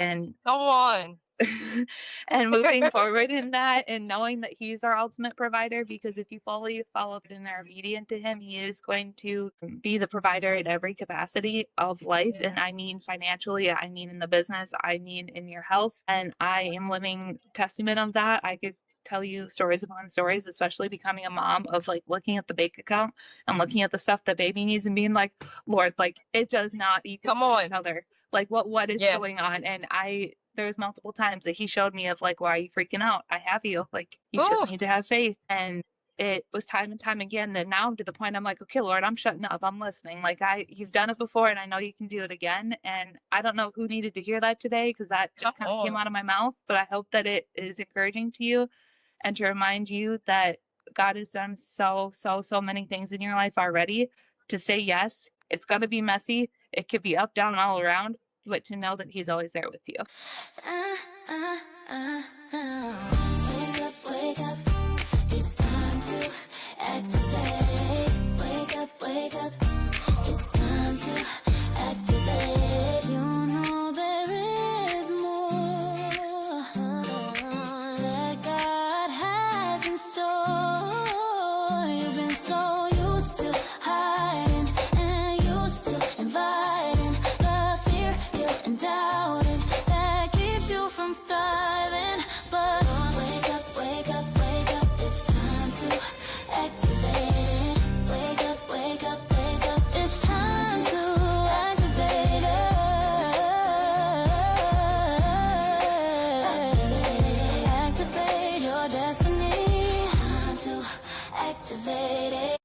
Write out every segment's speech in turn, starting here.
and Come on. and moving forward in that and knowing that he's our ultimate provider, because if you fully follow and are obedient to him, he is going to be the provider in every capacity of life. And I mean financially, I mean in the business, I mean in your health. And I am living testament of that. I could tell you stories upon stories, especially becoming a mom, of like looking at the bank account and looking at the stuff that baby needs and being like, Lord, like it does not equal Come each on. other. Like what is Yeah. going on? And there's multiple times that he showed me of like, why are you freaking out? I have you. Like, you just Ooh. need to have faith. And it was time and time again that now to the point I'm like, okay, Lord, I'm shutting up. I'm listening. Like you've done it before and I know you can do it again. And I don't know who needed to hear that today because that Come just kind of came on. out of my mouth, but I hope that it is encouraging to you and to remind you that God has done so many things in your life already. To say yes, it's going to be messy. It could be up, down, all around, but to know that he's always there with you. Wake up, it's time to activate. Wake up, it's time to activate. You know there is more that God has in store. You've been so used to hiding and used to inviting the fear, guilt, and doubting that keeps you from thriving. But wake up, it's time to activate. Wake up, it's time to activate it. Activate your destiny. Time to activate it.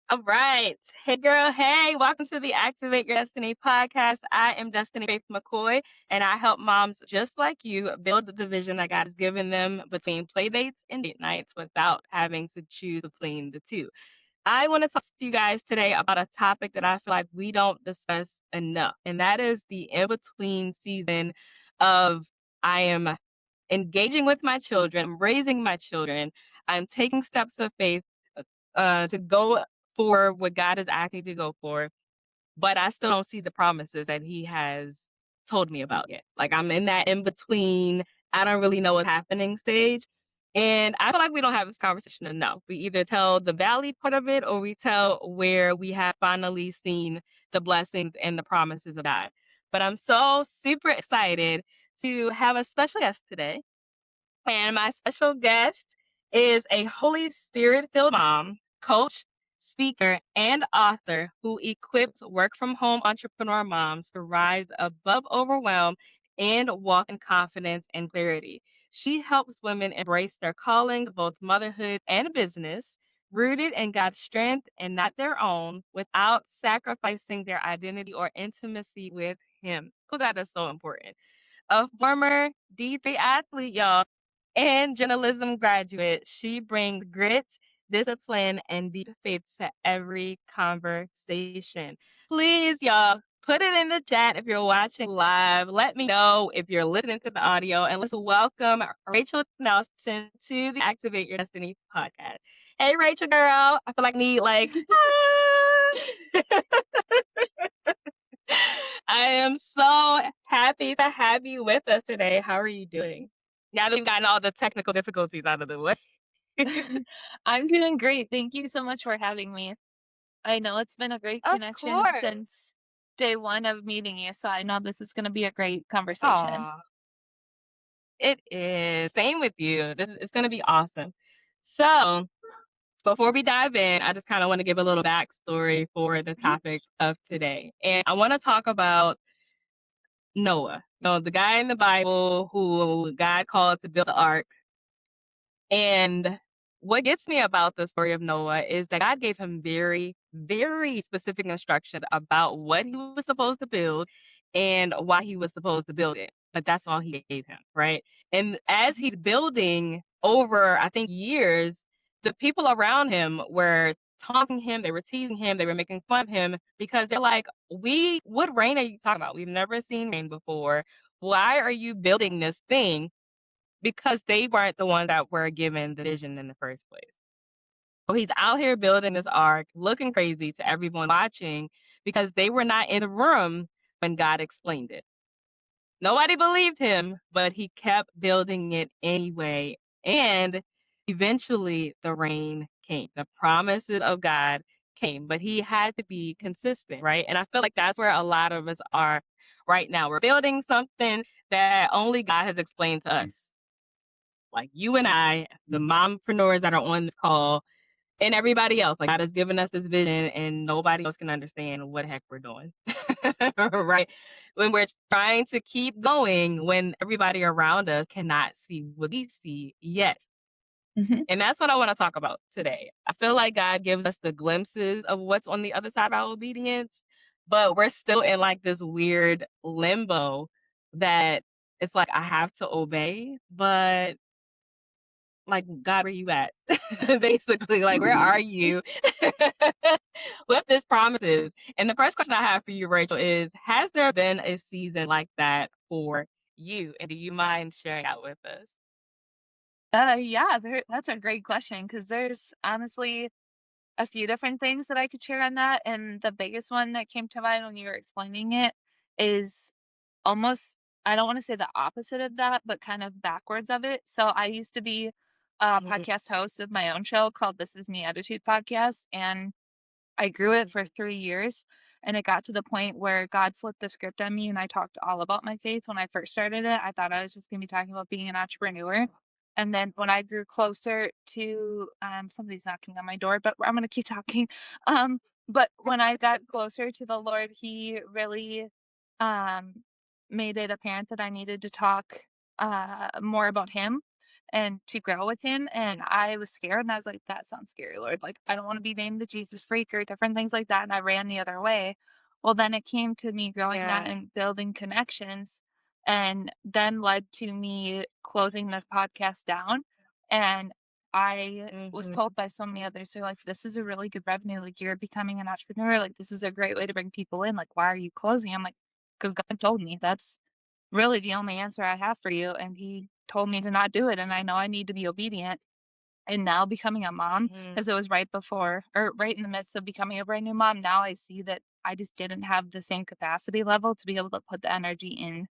All right. Hey, girl. Hey, welcome to the Activate Your Destiny podcast. I am Destiny Faith McCoy, and I help moms just like you build the vision that God has given them between play dates and date nights without having to choose between the two. I want to talk to you guys today about a topic that I feel like we don't discuss enough, and that is the in-between season of I am engaging with my children, raising my children. I'm taking steps of faith to go for what God has asked me to go for, but I still don't see the promises that He has told me about yet. Like I'm in that in between, I don't really know what's happening stage. And I feel like we don't have this conversation enough. We either tell the valley part of it or we tell where we have finally seen the blessings and the promises of God. But I'm so super excited to have a special guest today. And my special guest is a Holy Spirit filled mom, coach, speaker, and author who equips work from home entrepreneur moms to rise above overwhelm and walk in confidence and clarity. She helps women embrace their calling, both motherhood and business, rooted in God's strength and not their own, without sacrificing their identity or intimacy with Him. Oh, that is so important. A former D3 athlete, y'all, and journalism graduate, she brings grit, discipline, and deep faith to every conversation. Please, y'all, put it in the chat if you're watching live. Let me know if you're listening to the audio, and let's welcome Rachel Nelson to the Activate Your Destiny podcast. Hey, Rachel, girl. I feel like I need I am so happy to have you with us today. How are you doing? Now that we've gotten all the technical difficulties out of the way. I'm doing great. Thank you so much for having me. I know it's been a great Of connection course. since day one of meeting you, so I know this is going to be a great conversation. Aw, it is. Same with you. This is it's gonna be awesome. So before we dive in, I just kind of want to give a little backstory for the Mhm. topic of today. And I want to talk about Noah. The guy in the Bible who God called to build the ark. And what gets me about the story of Noah is that God gave him very, very specific instructions about what he was supposed to build and why he was supposed to build it. But that's all he gave him, right? And as he's building over, I think, years, the people around him were taunting him, they were teasing him, they were making fun of him because they're like, what rain are you talking about? We've never seen rain before. Why are you building this thing? Because they weren't the ones that were given the vision in the first place. So he's out here building this ark, looking crazy to everyone watching because they were not in the room when God explained it. Nobody believed him, but he kept building it anyway. And eventually the rain came. The promises of God came, but he had to be consistent, right? And I feel like that's where a lot of us are right now. We're building something that only God has explained to us. Like you and I, the mompreneurs that are on this call, and everybody else. Like God has given us this vision and nobody else can understand what the heck we're doing. Right? When we're trying to keep going when everybody around us cannot see what we see yet. Mhm. And that's what I want to talk about today. I feel like God gives us the glimpses of what's on the other side of our obedience, but we're still in like this weird limbo that it's like I have to obey, but like, God, where you at? Basically, like, where are you with this promises? And the first question I have for you, Rachel, is has there been a season like that for you? And do you mind sharing that with us? Yeah, that's a great question because there's honestly a few different things that I could share on that, and the biggest one that came to mind when you were explaining it is almost I don't wanna say the opposite of that, but kind of backwards of it. So I used to be a Mhm. podcast host of my own show called This Is Me Attitude Podcast, and I grew it for 3 years, and it got to the point where God flipped the script on me, and I talked all about my faith when I first started it. I thought I was just gonna be talking about being an entrepreneur, and then when I grew closer to somebody's knocking on my door, but I'm gonna keep talking. Um, but when I got closer to the Lord, He really, um, made it apparent that I needed to talk, more about Him and to grow with him. And I was scared and I was like, that sounds scary, Lord. Like, I don't want to be named the Jesus freak or different things like that. And I ran the other way. Well, then it came to me growing that Yeah. and building connections and then led to me closing the podcast down. And I was Mhm. told by so many others, they're like, this is a really good revenue. Like, you're becoming an entrepreneur. Like, this is a great way to bring people in. Like, why are you closing? I'm like, because God told me that's really the only answer I have for you, and he told me to not do it, and I know I need to be obedient. And now becoming a mom, Mhm. as it was right before or right in the midst of becoming a brand new mom, now I see that I just didn't have the same capacity level to be able to put the energy in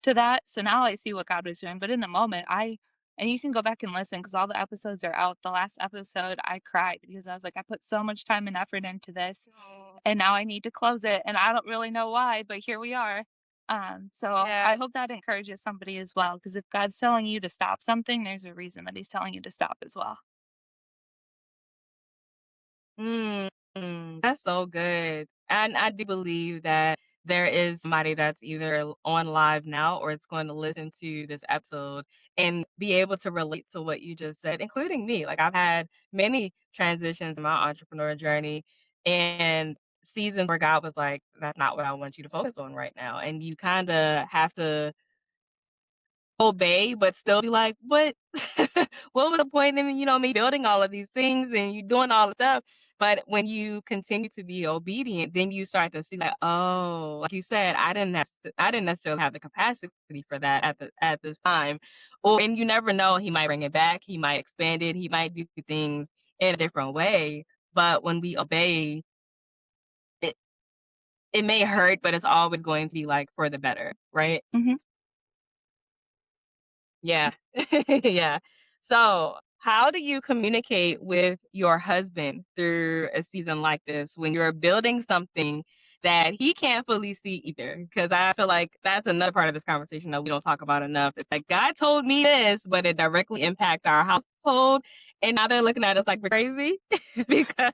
to that. So now I see what God was doing, but in the moment, I and you can go back and listen because all the episodes are out. The last episode, I cried because I was like, I put so much time and effort into this, Aw. and now I need to close it, and I don't really know why, but here we are. So Yeah. I hope that encourages somebody as well, because if God's telling you to stop something, there's a reason that He's telling you to stop as well. Mm, that's so good. And I do believe that there is somebody that's either on live now or it's going to listen to this episode and be able to relate to what you just said, including me. Like I've had many transitions in my entrepreneur journey and seasons where God was like, that's not what I want you to focus on right now. And you kind of have to obey, but still be like, "What? What was the point in, me building all of these things and you doing all the stuff?" But when you continue to be obedient, then you start to see like, oh, like you said, I didn't necessarily have the capacity for that at this time. Or and you never know, he might bring it back, he might expand it, he might do things in a different way. But when we obey, it it may hurt, but it's always going to be like for the better, right? Mhm. Yeah. Yeah. So, how do you communicate with your husband through a season like this when you're building something that he can't fully see either? Because I feel like that's another part of this conversation that we don't talk about enough. It's like God told me this, but it directly impacts our household. And now they're looking at us like we're crazy because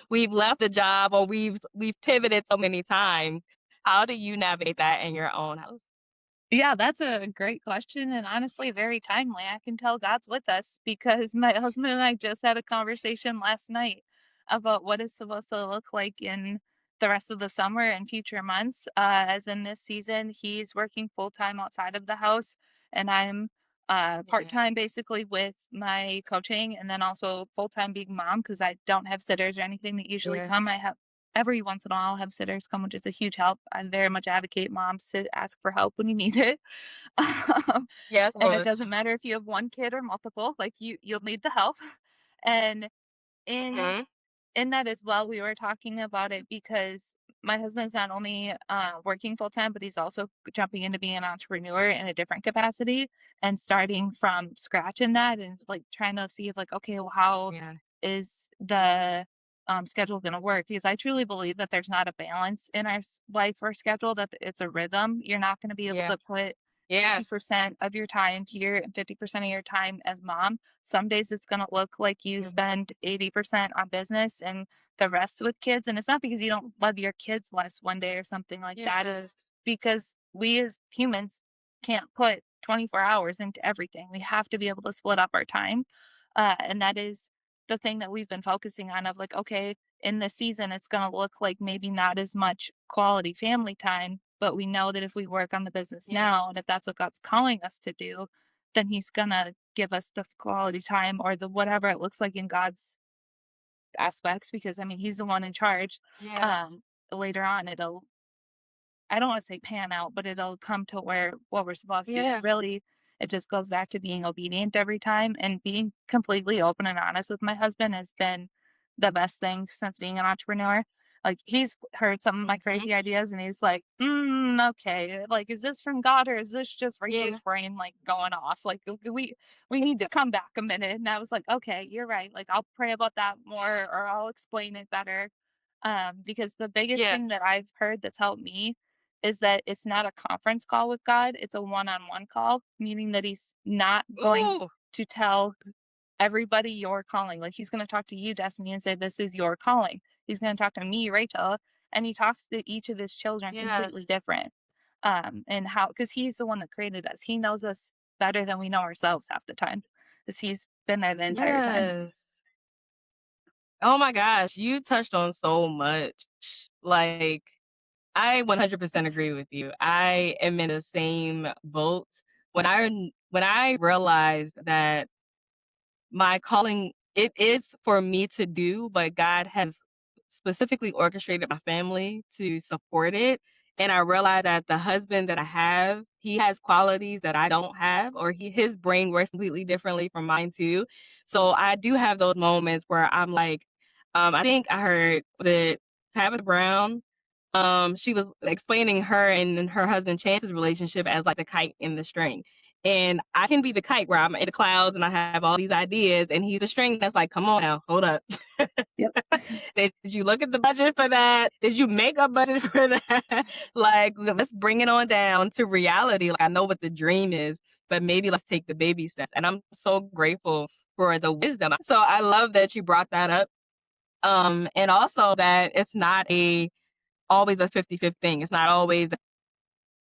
we've left the job or we've pivoted so many times. How do you navigate that in your own house? Yeah, that's a great question and honestly very timely. I can tell God's with us because my husband and I just had a conversation last night about what it's supposed to look like in the rest of the summer and future months. As in this season, he's working full time outside of the house, and I'm part Yeah. time basically with my coaching, and then also full time being mom because I don't have sitters or anything that usually Yeah. come. I have every once in a while I'll have sitters come, which is a huge help. I very much advocate moms to ask for help when you need it. Um, Yes, and it Lord. doesn't matter if you have one kid or multiple, like you'll need the help. And in Mhm. in that as well, we were talking about it because my husband's not only working full time, but he's also jumping into being an entrepreneur in a different capacity and starting from scratch in that and like trying to see if like, okay, well, how Yeah. is the schedule going to work? Because I truly believe that there's not a balance in our life or schedule, that it's a rhythm. You're not going to be able Yeah. to put Yeah. 50% of your time here and 50% of your time as mom. Some days it's going to look like you Mhm. spend 80% on business and the rest with kids. And it's not because you don't love your kids less one day or something like that. Yes. It's because we as humans can't put 24 hours into everything. We have to be able to split up our time. And that is the thing that we've been focusing on of like, okay, in this season, it's going to look like maybe not as much quality family time, but we know that if we work on the business Yeah. now and if that's what God's calling us to do, then He's going to give us the quality time or the whatever it looks like in God's aspects, because I mean, He's the one in charge. Yeah. Um, Later on, it'll, I don't want to say pan out, but it'll come to where what we're supposed to. Yeah. Really, it just goes back to being obedient every time and being completely open and honest with my husband has been the best thing since being an entrepreneur. Like he's heard some of my Mhm. crazy ideas and he's like, okay, like is this from God or is this just Rachel's Yeah. brain like going off? Like we need to come back a minute. And I was like, okay, you're right. Like I'll pray about that more or I'll explain it better. Because the biggest Yeah. thing that I've heard that's helped me is that it's not a conference call with God, it's a one-on-one call, meaning that he's not going Ooh. to tell everybody your calling. Like he's going to talk to you, Destiny, and say, this is your calling. He's going to talk to me, Rachel, and he talks to each of his children Yes. completely different. And how, because he's the one that created us. He knows us better than we know ourselves half the time, because he's been there the entire time. Yes. Oh my gosh, you touched on so much. Like, I 100% agree with you. I am in the same boat. When I realized that my calling, it is for me to do, but God has specifically orchestrated my family to support it. And I realized that the husband that I have, he has qualities that I don't have, or his brain works completely differently from mine too. So I do have those moments where I'm like, I think I heard that Tabitha Brown, she was explaining her and her husband Chance's relationship as like the kite and the string. And I can be the kite where I'm in the clouds and I have all these ideas, and he's the string that's like, come on now, hold up. Yep. Did you look at the budget for that? Did you make a budget for that? Like, let's bring it on down to reality. Like, I know what the dream is, but maybe let's take the baby steps. And I'm so grateful for the wisdom. So I love that you brought that up. And also that it's not always a 50-50 thing. It's not always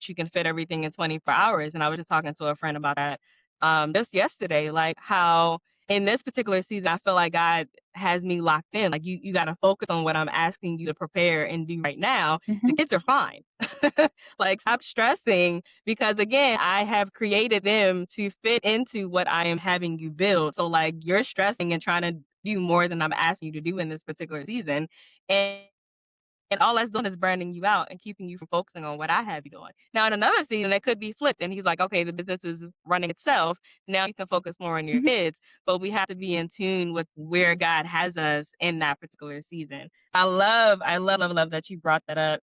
you can fit everything in 24 hours. And I was just talking to a friend about that just yesterday, like how in this particular season, I feel like God has me locked in. Like you got to focus on what I'm asking you to prepare and do right now. The Hmm. kids are fine. Like stop stressing because again, I have created them to fit into what I am having you build. So like you're stressing and trying to do more than I'm asking you to do in this particular season. And all that's doing is branding you out and keeping you from focusing on what I have you doing. Now, in another season, it could be flipped. And he's like, okay, the business is running itself. Now you can focus more on your Hmm. kids. But we have to be in tune with where God has us in that particular season. I love that you brought that up.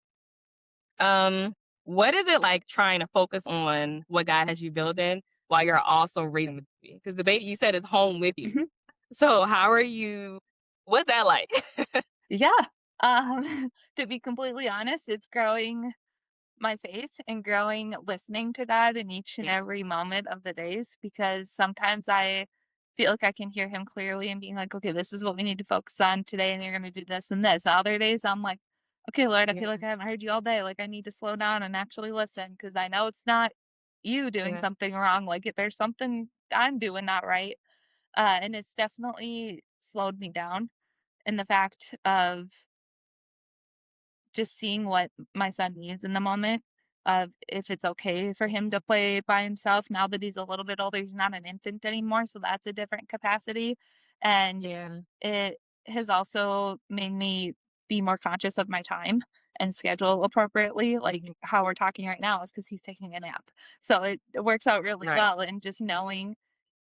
What is it like trying to focus on what God has you building while you're also raising the baby? Because the baby you said is home with you. Hmm. So how are you? What's that like? Yeah. To be completely honest, it's growing my faith and growing listening to God in each and Yeah. every moment of the days, because sometimes I feel like I can hear him clearly and being like, okay, this is what we need to focus on today, and you're going to do this and this. Other days, I'm like, okay, Lord, I feel Yeah. like I haven't heard you all day. Like, I need to slow down and actually listen because I know it's not you doing Yeah. something wrong. Like, if there's something I'm doing not right. And it's definitely slowed me down in the fact of just seeing what my son needs in the moment, of if it's okay for him to play by himself now that he's a little bit older. He's not an infant anymore, so that's a different capacity, and Yeah. it has also made me be more conscious of my time and schedule appropriately, like Mhm. how we're talking right now is because he's taking a nap. So it works out really Right. well, and just knowing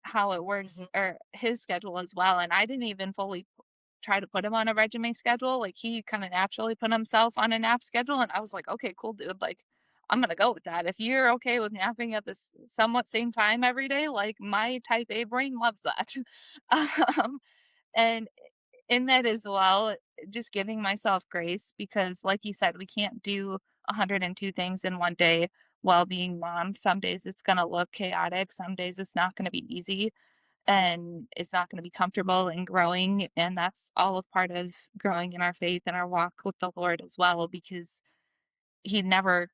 how it Mhm. works or his schedule as well, and I didn't even fully try to put him on a regimen schedule. Like he kind of naturally put himself on a nap schedule. And I was like, okay, cool, dude. Like, I'm gonna go with that. If you're okay with napping at this somewhat same time every day, like my type A brain loves that. um, and in that as well, just giving myself grace because, like you said, we can't do 102 things in one day while being mom. Some days it's going to look chaotic, some days it's not going to be easy, and it's not going to be comfortable and growing. And that's all a part of growing in our faith and our walk with the Lord as well, because He never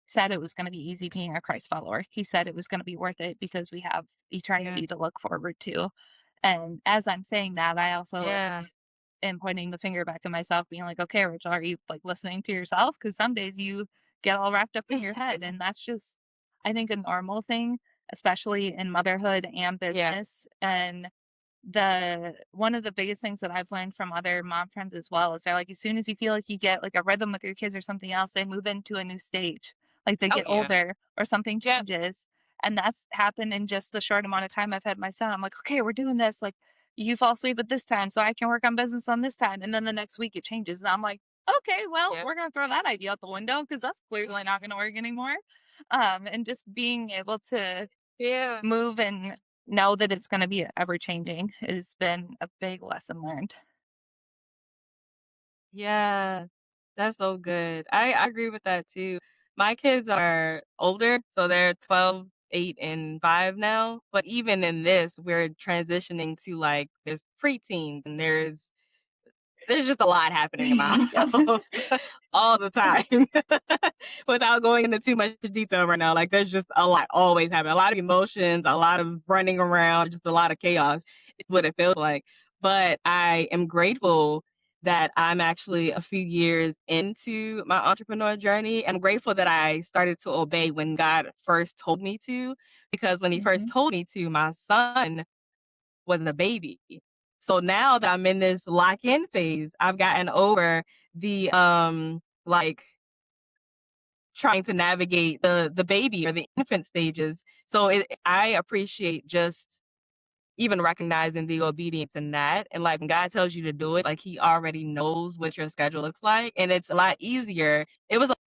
said it was going to be easy being a Christ follower. He said it was going to be worth it because we have Yeah. eternity to look forward to. And as I'm saying that, I also Yeah. am pointing the finger back at myself, being like, okay, Rachel, are you like listening to yourself? Because some days you get all wrapped up in your head. And that's just, I think, a normal thing, especially in motherhood and Yeah. business. And the one of the biggest things that I've learned from other mom friends as well is they're like, as soon as you feel like you get like a rhythm with your kids or something else, they move into a new stage. Like they Oh get yeah. older or something Yep. changes. And that's happened in just the short amount of time I've had my son. I'm like, okay, we're doing this. Like you fall asleep at this time, so I can work on business on this time. And then the next week it changes. And I'm like, okay, well, Yep. we're gonna throw that idea out the window because that's clearly not gonna work anymore. And just being able to Yeah. move and know that it's gonna be ever changing has been a big lesson learned. Yeah. That's so good. I agree with that too. My kids are older, so they're 12, 8, and 5 now. But even in this, we're transitioning to like there's preteens and there's just a lot happening in my Yep. house all the time. Without going into too much detail right now, like there's just a lot always happening. A lot of emotions, a lot of running around, just a lot of chaos is what it feels like. But I am grateful that I'm actually a few years into my entrepreneur journey. I'm grateful that I started to obey when God first told me to, because when He first Mhm. told me to, my son wasn't a baby. So now that I'm in this lock-in phase, I've gotten over the like trying to navigate the baby or the infant stages. So I appreciate just even recognizing the obedience in that. And like when God tells you to do it, like He already knows what your schedule looks like, and it's a lot easier. It was a lot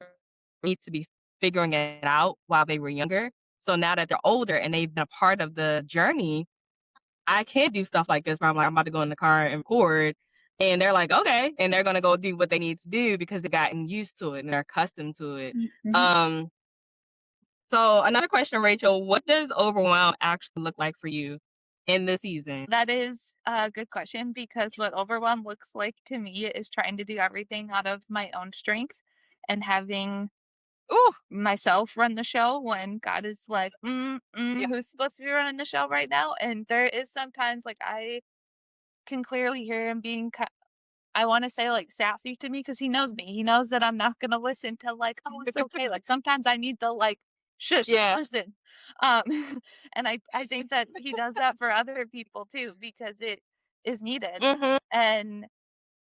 for me to be figuring it out while they were younger. So now that they're older and they've been a part of the journey, I can do stuff like this where I'm like, I'm about to go in the car and record. And they're like, okay. And they're going to go do what they need to do because they've gotten used to it and they're accustomed to it. Mhm. Um, so another question, Rachel, what does overwhelm actually look like for you in this season? That is a good question because what overwhelm looks like to me is trying to do everything out of my own strength and having Ooh, myself run the show when God is like, yeah, who's supposed to be running the show right now? And there is sometimes like I can clearly hear him being I wanna say, like, sassy to me because he knows me. He knows that I'm not gonna listen to, like, "Oh, it's okay." Like, sometimes I need the, like, "Shush, yeah, listen." And I think that he does that for other people too because it is needed. hmm, And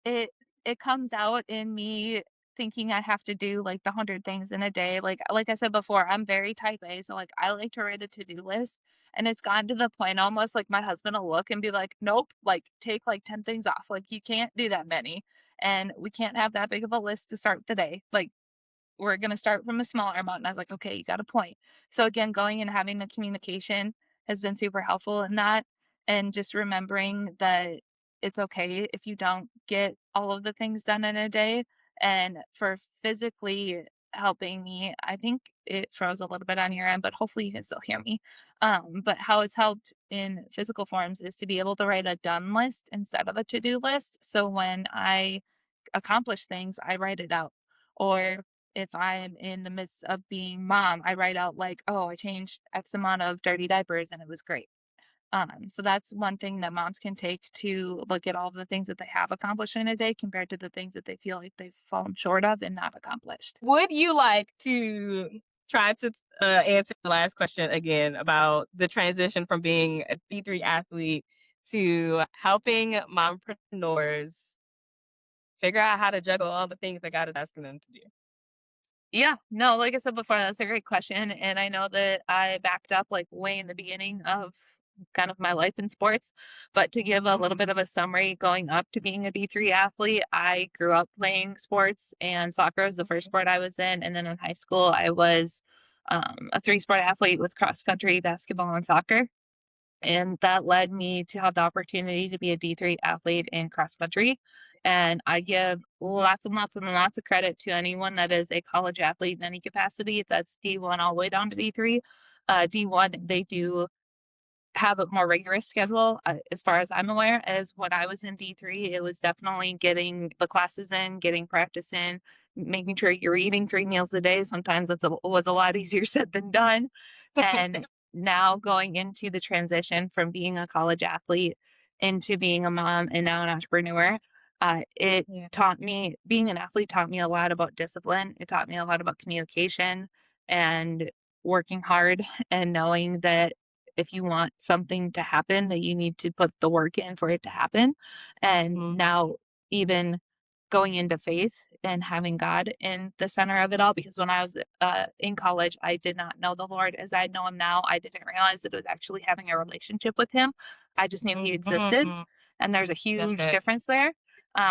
it it comes out in me thinking I have to do, like, the 100 things in a day. Like I said before, I'm very type A, so, like, I like to write a to-do list, and it's gotten to the point almost, like, my husband will look and be like, "Nope, like, take, like, 10 things off. Like, you can't do that many, and we can't have that big of a list to start the day. Like, we're gonna start from a smaller amount." And I was like, "Okay, you got a point." So again, going and having the communication has been super helpful in that, and just remembering that it's okay if you don't get all of the things done in a day. And for physically helping me, I think it froze a little bit on your end, but hopefully you can still hear me. But how it's helped in physical forms is to be able to write a done list instead of a to-do list. So when I accomplish things, I write it out. Or if I'm in the midst of being mom, I write out like, "Oh, I changed X amount of dirty diapers and it was great." So that's one thing that moms can take to look at all the things that they have accomplished in a day compared to the things that they feel like they've fallen short of and not accomplished. would you like to try to answer the last question again about the transition from being a D3 athlete to helping mompreneurs figure out how to juggle all the things that God is asking them to do? Yeah, no, like I said before, that's a great question. And I know that I backed up like way in the beginning of kind of my life in sports. But to give a little bit of a summary going up to being a D3 athlete, I grew up playing sports, and soccer was the first sport I was in. And then in high school, I was a three-sport athlete with cross country, basketball, and soccer. And that led me to have the opportunity to be a D3 athlete in cross country. And I give lots and lots and lots of credit to anyone that is a college athlete in any capacity. That's D1 all the way down to D3. D1, they do have a more rigorous schedule, as far as I'm aware. As when I was in D3, it was definitely getting the classes in, getting practice in, making sure you're eating 3 meals a day. Sometimes was a lot easier said than done. And now going into the transition from being a college athlete into being a mom and now an entrepreneur, it Yeah. taught me, being an athlete taught me a lot about discipline. It taught me a lot about communication and working hard and knowing that if you want something to happen, that you need to put the work in for it to happen. And Mhm. now, even going into faith and having God in the center of it all, because when I was in college, I did not know the Lord as I know him now. I didn't realize that it was actually having a relationship with him. I just knew he existed. Mhm. And there's a That's huge good. difference there.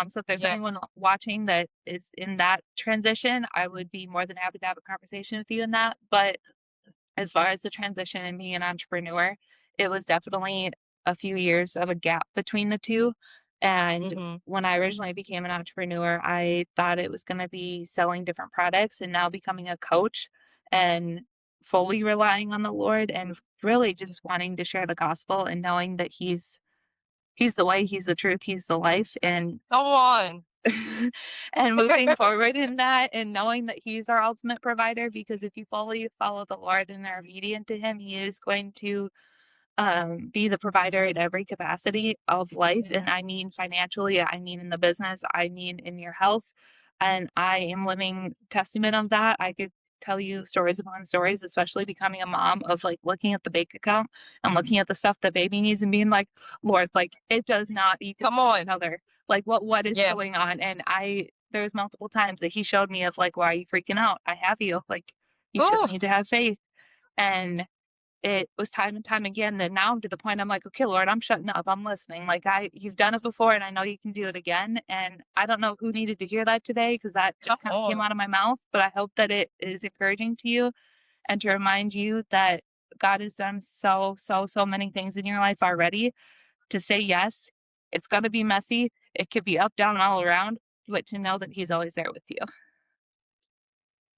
So if there's Yeah. anyone watching that is in that transition, I would be more than happy to have a conversation with you in that. But as far as the transition and being an entrepreneur, it was definitely a few years of a gap between the two. And Mhm. when I originally became an entrepreneur, I thought it was going to be selling different products, and now becoming a coach and fully relying on the Lord and really just wanting to share the gospel and knowing that he's the way, he's the truth, he's the life, and Come on. and moving forward in that and knowing that he's our ultimate provider, because if you follow the Lord and are obedient to him, he is going to be the provider in every capacity of life. And I mean financially, I mean in the business, I mean in your health. And I am living testament of that. I could tell you stories upon stories, especially becoming a mom, of like looking at the bank account and looking at the stuff that baby needs and being like, Lord, like it does not equal Come each on. other. Like what is Yeah. going on? And there's multiple times that he showed me of like, why are you freaking out? I have you. Like you just Ooh. need to have faith. And it was time and time again that now I'm to the point I'm like, okay, Lord, I'm shutting up. I'm listening. Like you've done it before and I know you can do it again. And I don't know who needed to hear that today because that Come just kind of came on. out of my mouth, but I hope that it is encouraging to you and to remind you that God has done so, so, so many things in your life already. To say yes, it's going to be messy. It could be up, down, all around, but to know that He's always there with you.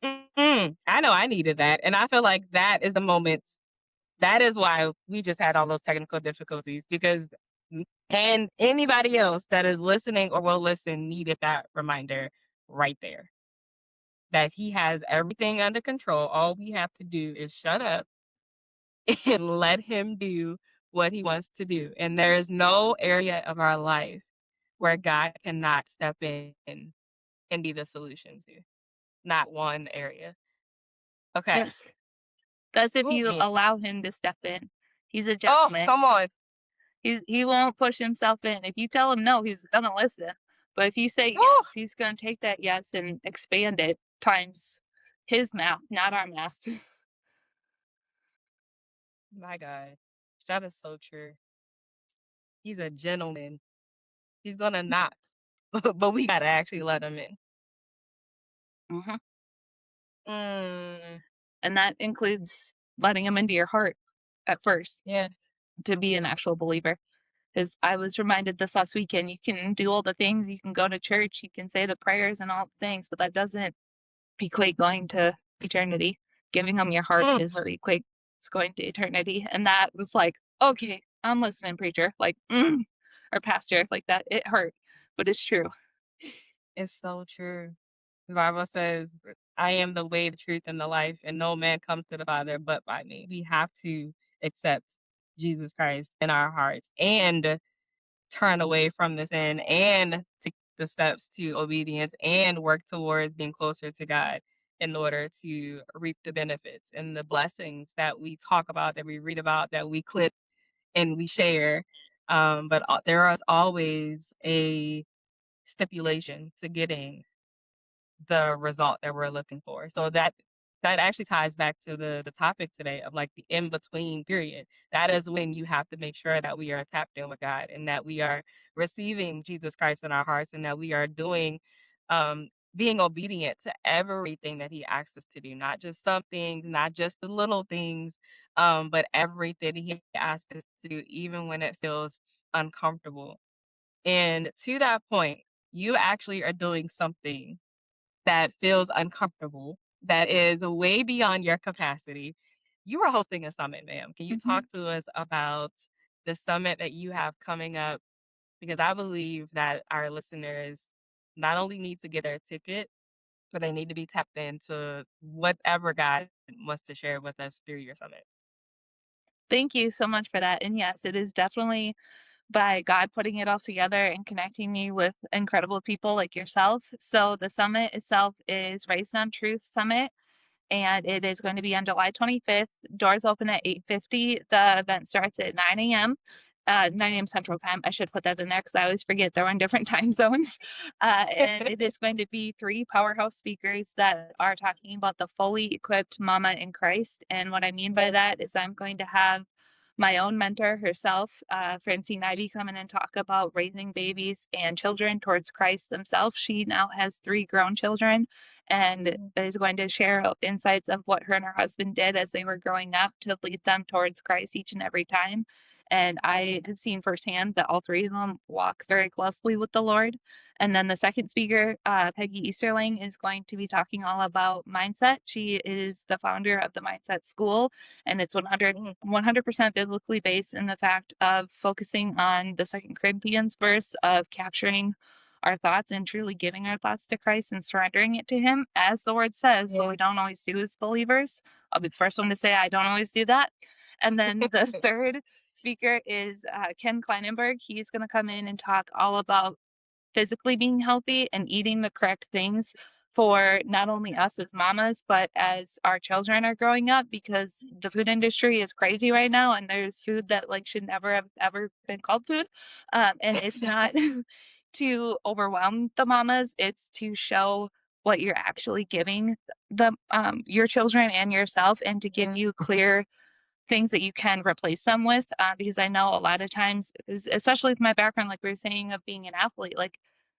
I know I needed that. And I feel like that is the moments. That is why we just had all those technical difficulties because and anybody else that is listening or will listen needed that reminder right there that he has everything under control. All we have to do is shut up and let him do what he wants to do. And there is no area of our life where God cannot step in and be the solution to. Not one area. Okay. Yes. That's if Ooh, you man. allow Him to step in. He's a Oh, gentleman. come on. He won't push himself in. If you tell him no, he's gonna listen. But if you say Ooh, yes, he's gonna take that yes and expand it times his math, not our math. my God. That is so true. He's a gentleman. He's gonna knock, but we gotta actually let him in. Mhm. Mm, And that includes letting him into your heart at first yeah. to be an actual believer. Because I was reminded this last weekend, you can do all the things, you can go to church, you can say the prayers and all the things, but that doesn't equate going to eternity. Giving them your heart Mm, is what equates going to eternity. And that was like, okay, I'm listening, preacher. Like, or pastor, like that. It hurt, but it's true. it's so true. The Bible says, I am the way, the truth, and the life, and no man comes to the Father but by me. We have to accept Jesus Christ in our hearts and turn away from the sin and take the steps to obedience and work towards being closer to God in order to reap the benefits and the blessings that we talk about, that we read about, that we clip and we share. But there is always a stipulation to getting the result that we're looking for. So that actually ties back to the topic today of like the in between period. That is when you have to make sure that we are tapped in with God and that we are receiving Jesus Christ in our hearts and that we are doing being obedient to everything that he asks us to do, not just some things, not just the little things, but everything he asks us to do, even when it feels uncomfortable. And to that point, you actually are doing something that feels uncomfortable, that is way beyond your capacity. You are hosting a summit, ma'am. Can you Mhm. talk to us about the summit that you have coming up? Because I believe that our listeners not only need to get their ticket, but they need to be tapped into whatever God wants to share with us through your summit. Thank you so much for that. And yes, it is definitely by God putting it all together and connecting me with incredible people like yourself. So the summit itself is Raised on Truth Summit, and it is going to be on July 25th. Doors open at 8:50. The event starts at 9 a.m. 9 a.m. Central Time. I should put that in there because I always forget they're in different time zones. And it is going to be three powerhouse speakers that are talking about the fully equipped mama in Christ. And what I mean by that is I'm going to have my own mentor herself, Francine Ivy, come in and talk about raising babies and children towards Christ themselves. She now has three grown children and is going to share insights of what her and her husband did as they were growing up to lead them towards Christ each and every time. And I have seen firsthand that all three of them walk very closely with the Lord. And then the second speaker, Peggy Easterling, is going to be talking all about mindset. She is the founder of the Mindset School, and it's 100% biblically based in the fact of focusing on the Second Corinthians verse of capturing our thoughts and truly giving our thoughts to Christ and surrendering it to Him, as the word says, but Yeah. we don't always do as believers. I'll be the first one to say I don't always do that. And then the third speaker is Ken Kleinenberg. He's going to come in and talk all about physically being healthy and eating the correct things for not only us as mamas, but as our children are growing up, because the food industry is crazy right now and there's food that like should never have ever been called food. And it's not to overwhelm the mamas, it's to show what you're actually giving the your children and yourself, and to give you clear things that you can replace them with, because I know a lot of times, especially with my background, like we were saying, of being an athlete, like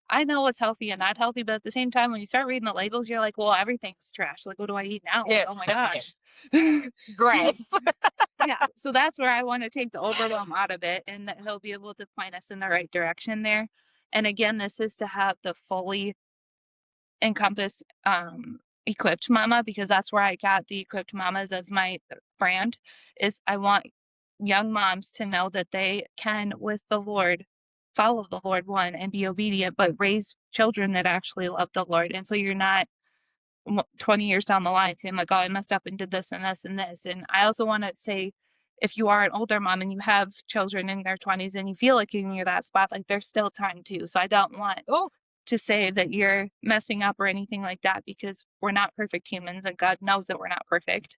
I know what's healthy and not healthy, but at the same time, when you start reading the labels, you're like, well, everything's trash. Like, what do I eat now? Like, Yeah. oh my Okay. gosh. Grass. Yeah. So that's where I want to take the overwhelm out of it, and that he'll be able to point us in the right direction there. And again, this is to have the fully encompass equipped mama, because that's where I got the equipped mamas as my brand. Is I want young moms to know that they can, with the Lord, follow the Lord, one, and be obedient, but raise children that actually love the Lord. And so you're not 20 years down the line saying like, oh, I messed up and did this and this and this. And I also want to say, if you are an older mom and you have children in their 20s and you feel like you're that spot, like there's still time too. So I don't want Oh, to say that you're messing up or anything like that, because we're not perfect humans and God knows that we're not perfect.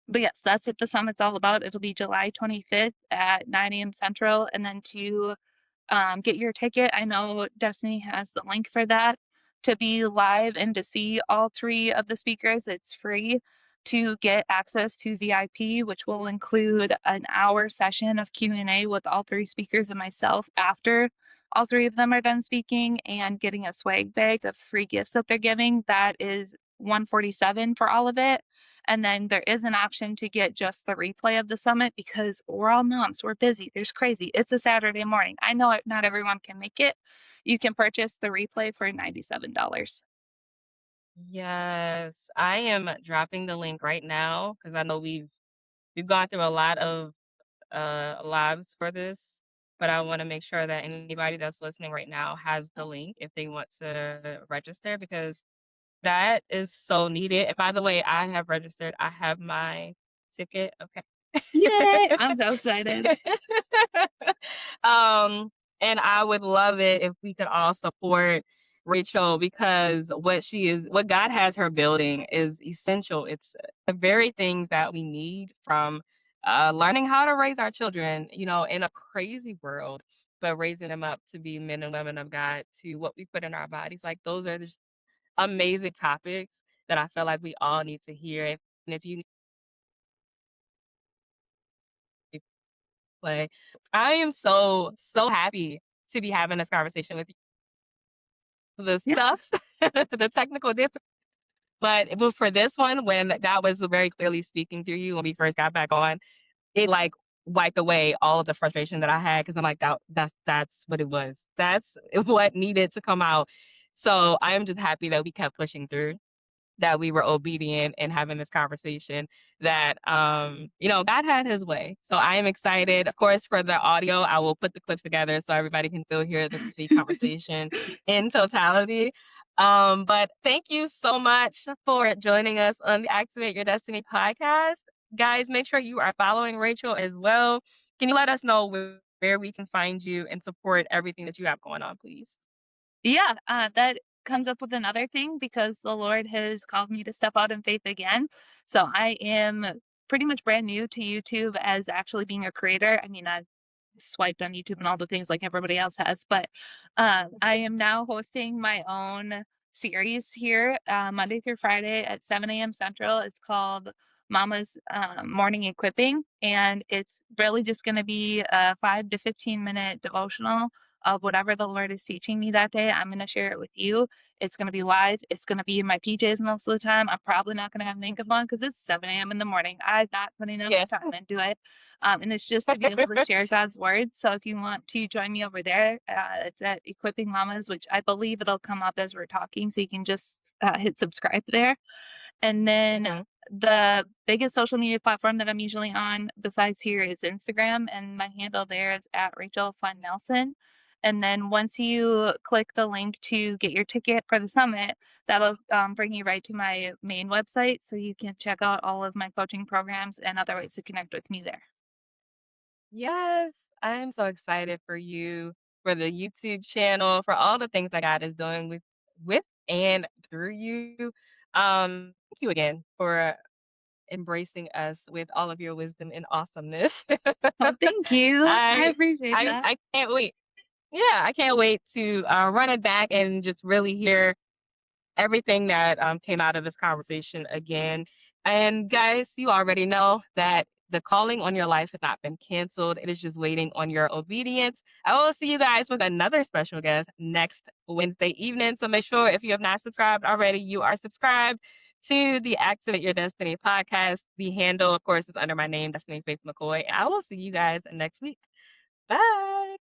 But yes, that's what the summit's all about. It'll be July 25th at 9 a.m. Central. And then to get your ticket, I know Destiny has the link for that. To be live and to see all three of the speakers, it's free. To get access to VIP, which will include an hour session of Q&A with all three speakers and myself after all three of them are done speaking, and getting a swag bag of free gifts that they're giving, that is $147 for all of it. And then there is an option to get just the replay of the summit, because we're all moms, we're busy, there's crazy. It's a Saturday morning. I know not everyone can make it. You can purchase the replay for $97. yes. I am dropping the link right now because I know we've gone through a lot of lives for this, but I want to make sure that anybody that's listening right now has the link if they want to register because that is so needed. And by the way, I have registered. I have my ticket. Okay. Yay! I'm so excited. um, and I would love it if we could all support Rachel because what God has her building is essential. It's the very things that we need from learning how to raise our children, in a crazy world, but raising them up to be men and women of God, to what we put in our bodies. Like those are just amazing topics that I feel like we all need to hear. And if you play, I am so happy to be having this conversation with you. The Yeah. stuff, the technical difficulties. But for this one, when God was very clearly speaking through you when we first got back on, it like wiped away all of the frustration that I had because I'm like, that's what it was. That's what needed to come out. So I am just happy that we kept pushing through, that we were obedient and having this conversation, that God had his way. So I am excited. Of course, for the audio, I will put the clips together so everybody can still hear the conversation in totality. But thank you so much for joining us on the Activate Your Destiny podcast. Guys, make sure you are following Rachel as well. Can you let us know where we can find you and support everything that you have going on, please? Yeah, that comes up with another thing because the Lord has called me to step out in faith again. So I am pretty much brand new to YouTube as actually being a creator. I mean, I swiped on YouTube and all the things like everybody else has, but I am now hosting my own series here Monday through Friday at 7 a.m. Central. It's called Mama's Morning Equipping, and it's really just going to be a 5 to 15 minute devotional of whatever the Lord is teaching me that day. I'm going to share it with you. It's going to be live. It's going to be in my PJs most of the time. I'm probably not going to have makeup on because it's 7 a.m. in the morning. I'm not putting enough Yeah. time into it. And it's just to be able to share God's word. So if you want to join me over there, it's at Equipping Mamas, which I believe it'll come up as we're talking. So you can just hit subscribe there. And then Mhm. the biggest social media platform that I'm usually on besides here is Instagram, and my handle there is at Rachel Fun Nelson. And then once you click the link to get your ticket for the summit, that'll bring you right to my main website, so you can check out all of my coaching programs and other ways to connect with me there. Yes, I am so excited for you, for the YouTube channel, for all the things that God is doing with and through you. Thank you again for embracing us with all of your wisdom and awesomeness. Oh, thank you. I I appreciate I that. I can't wait. Yeah, I can't wait to run it back and just really hear everything that came out of this conversation again. And guys, you already know that the calling on your life has not been canceled. It is just waiting on your obedience. I will see you guys with another special guest next Wednesday evening. So make sure if you have not subscribed already, you are subscribed to the Activate Your Destiny podcast. The handle, of course, is under my name, Destiny Faith McCoy. I will see you guys next week. Bye.